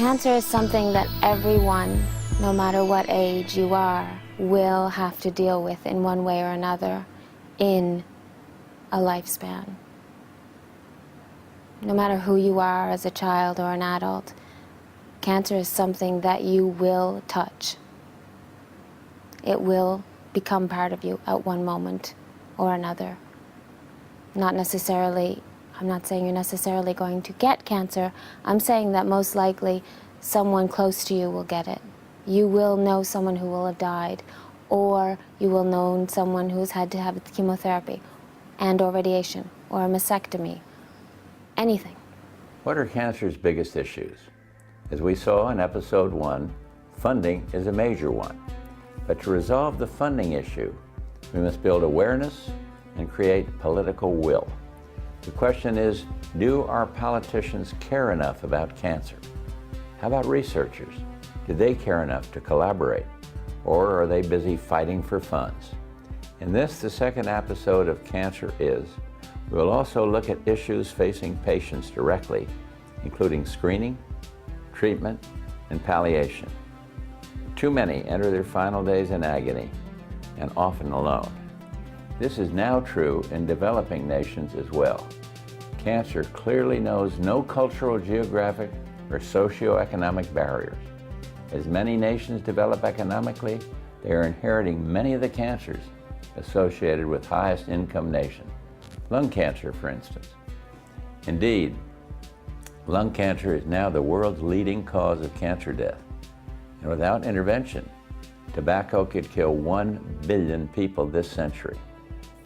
Cancer is something that everyone, no matter what age you are, will have to deal with in one way or another in a lifespan. No matter who you are as a child or an adult, cancer is something that you will touch. It will become part of you at one moment or another. Not necessarily, I'm not saying you're necessarily going to get cancer. I'm saying that most likely someone close to you will get it. You will know someone who will have died, or you will know someone who's had to have chemotherapy and or radiation or a mastectomy, anything. What are cancer's biggest issues? As we saw in episode 1, funding is a major one. But to resolve the funding issue, we must build awareness and create political will. The question is, do our politicians care enough about cancer? How about researchers? Do they care enough to collaborate? Or are they busy fighting for funds? In this, the second episode of Cancer Is, we will also look at issues facing patients directly, including screening, treatment, and palliation. Too many enter their final days in agony, and often alone. This is now true in developing nations as well. Cancer clearly knows no cultural, geographic, or socioeconomic barriers. As many nations develop economically, they are inheriting many of the cancers associated with highest income nations. Lung cancer, for instance. Indeed, lung cancer is now the world's leading cause of cancer death. And without intervention, tobacco could kill 1 billion people this century.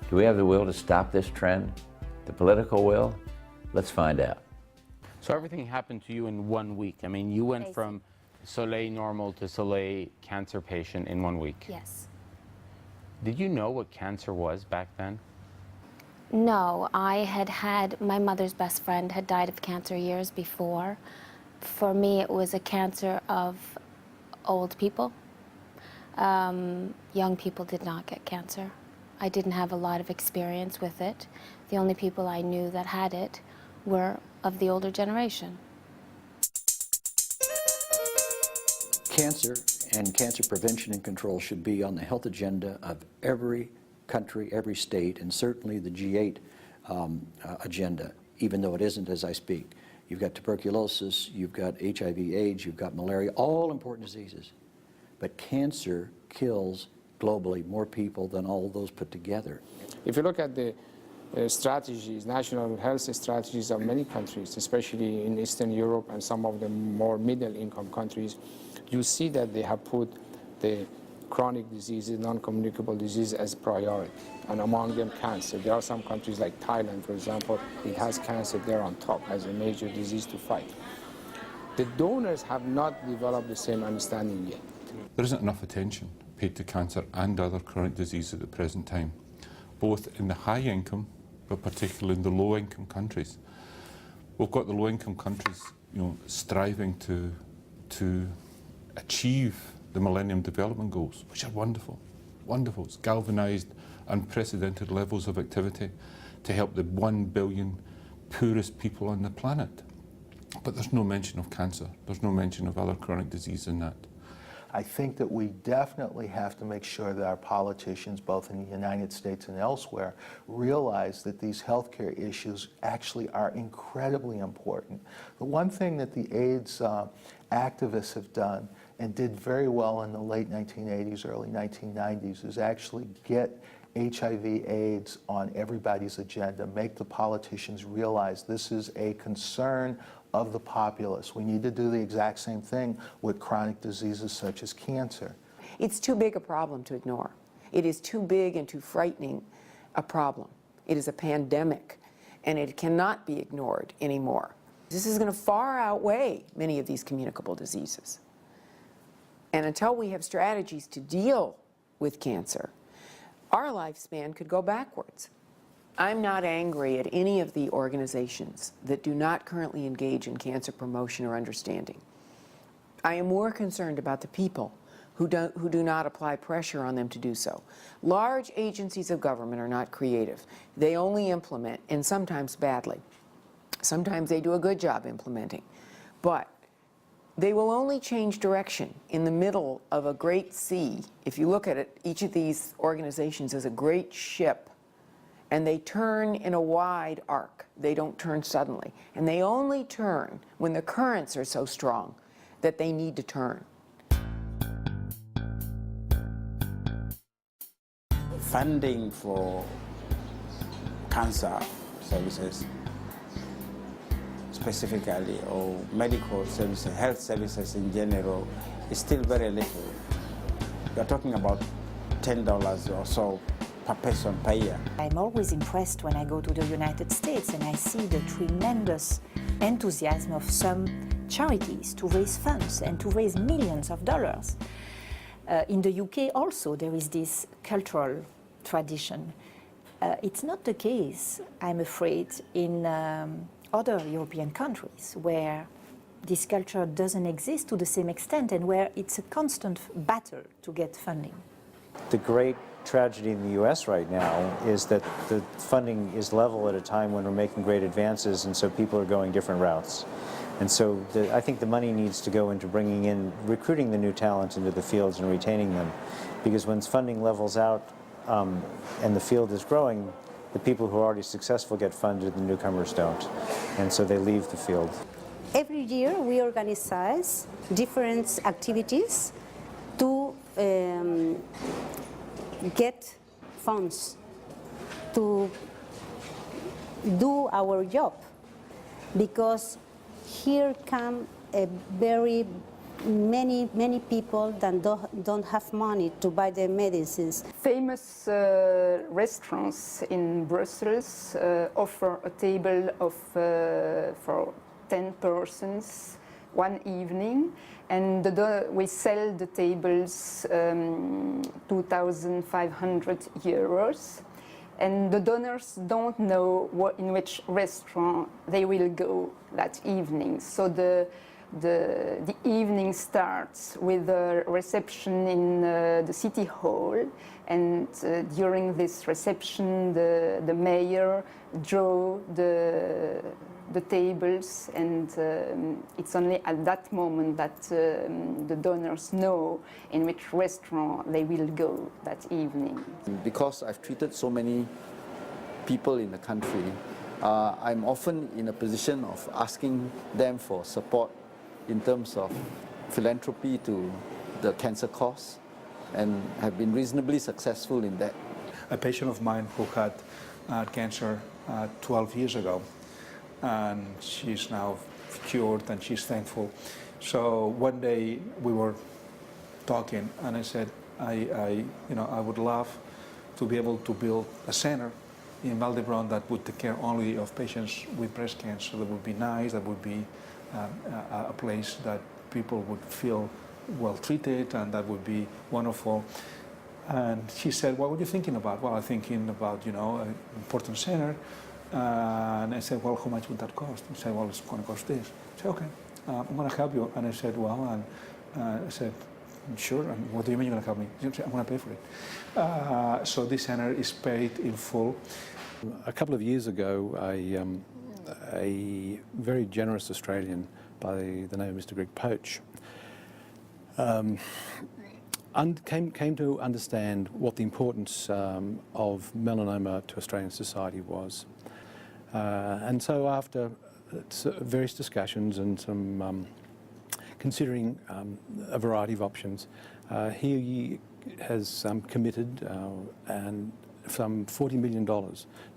Do we have the will to stop this trend? The political will? Let's find out. So everything happened to you in 1 week. I mean, you went from Soleil normal to Soleil cancer patient in 1 week. Yes. Did you know what cancer was back then? No, my mother's best friend had died of cancer years before. For me, it was a cancer of old people. Young people did not get cancer. I didn't have a lot of experience with it. The only people I knew that had it were of the older generation. Cancer and cancer prevention and control should be on the health agenda of every country, every state, and certainly the G8 agenda, even though it isn't as I speak. You've got tuberculosis, you've got HIV/AIDS, you've got malaria, all important diseases. But cancer kills globally more people than all those put together. If you look at the strategies, national health strategies of many countries, especially in Eastern Europe and some of the more middle-income countries, you see that they have put the chronic diseases, non-communicable disease as priority, and among them cancer. There are some countries like Thailand, for example, it has cancer there on top as a major disease to fight. The donors have not developed the same understanding yet. There isn't enough attention paid to cancer and other chronic diseases at the present time, both in the high income, but particularly in the low income countries. We've got the low income countries, striving to achieve the Millennium Development Goals, which are wonderful, wonderful. It's galvanized unprecedented levels of activity to help the 1 billion poorest people on the planet. But there's no mention of cancer. There's no mention of other chronic disease in that. I think that we definitely have to make sure that our politicians, both in the United States and elsewhere, realize that these healthcare issues actually are incredibly important. The one thing that the AIDS activists have done and did very well in the late 1980s, early 1990s is actually get HIV/AIDS on everybody's agenda, make the politicians realize this is a concern of the populace. We need to do the exact same thing with chronic diseases such as cancer. It's too big a problem to ignore. It is too big and too frightening a problem. It is a pandemic, and it cannot be ignored anymore. This is going to far outweigh many of these communicable diseases. And until we have strategies to deal with cancer, our lifespan could go backwards. I'm not angry at any of the organizations that do not currently engage in cancer promotion or understanding. I am more concerned about the people who do not apply pressure on them to do so. Large agencies of government are not creative. They only implement, and sometimes badly. Sometimes they do a good job implementing. But They will only change direction in the middle of a great sea. If you look at it, each of these organizations is a great ship, and they turn in a wide arc. They don't turn suddenly. And they only turn when the currents are so strong that they need to turn. Funding for cancer services specifically, or medical services, health services in general, is still very little. We are talking about $10 or so per person per year. I'm always impressed when I go to the United States and I see the tremendous enthusiasm of some charities to raise funds and to raise millions of dollars. In the UK also there is this cultural tradition. It's not the case, I'm afraid, in other European countries where this culture doesn't exist to the same extent and where it's a constant battle to get funding. The great tragedy in the US right now is that the funding is level at a time when we're making great advances, and so people are going different routes. And so I think the money needs to go into bringing in, recruiting the new talent into the fields and retaining them. Because when funding levels out and the field is growing, the people who are already successful get funded, the newcomers don't. And so they leave the field. Every year we organize different activities to get funds to do our job, because here come very many people that don't have money to buy their medicines. Famous restaurants in Brussels offer a table of for 10 persons one evening, and we sell the tables 2,500 euros, and the donors don't know in which restaurant they will go that evening. So the evening starts with a reception in the city hall, and during this reception the mayor draw the tables, and it's only at that moment that the donors know in which restaurant they will go that evening. Because I've treated so many people in the country, I'm often in a position of asking them for support in terms of philanthropy to the cancer cause, and have been reasonably successful in that. A patient of mine who had cancer 12 years ago, and she's now cured and she's thankful. So one day we were talking, and I said, I would love to be able to build a center in Val-d'Hebron that would take care only of patients with breast cancer. That would be nice, that would be a place that people would feel well treated, and that would be wonderful. And she said, what were you thinking about? Well, I'm thinking about, an important center. And I said, well, how much would that cost? He said, well, it's going to cost this. I said, okay, I'm going to help you. And I said, well, and I said, sure. And what do you mean you're going to help me? He said, I'm going to pay for it. So this center is paid in full. A couple of years ago, a very generous Australian by the name of Mr. Greg Poach came to understand what the importance of melanoma to Australian society was. And so after various discussions and some considering a variety of options, he has committed and some $40 million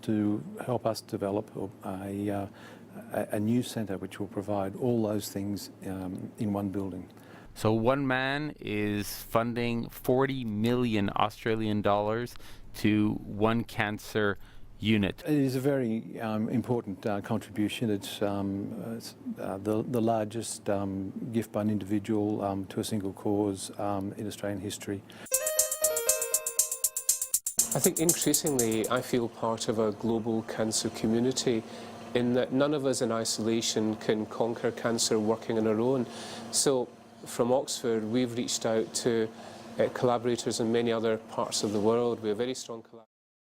to help us develop a new centre which will provide all those things in one building. So one man is funding 40 million Australian dollars to one cancer unit. It is a very important contribution. It's the largest gift by an individual to a single cause in Australian history. I think increasingly I feel part of a global cancer community, in that none of us in isolation can conquer cancer working on our own. So from Oxford we've reached out to collaborators in many other parts of the world. We have very strong collaboration.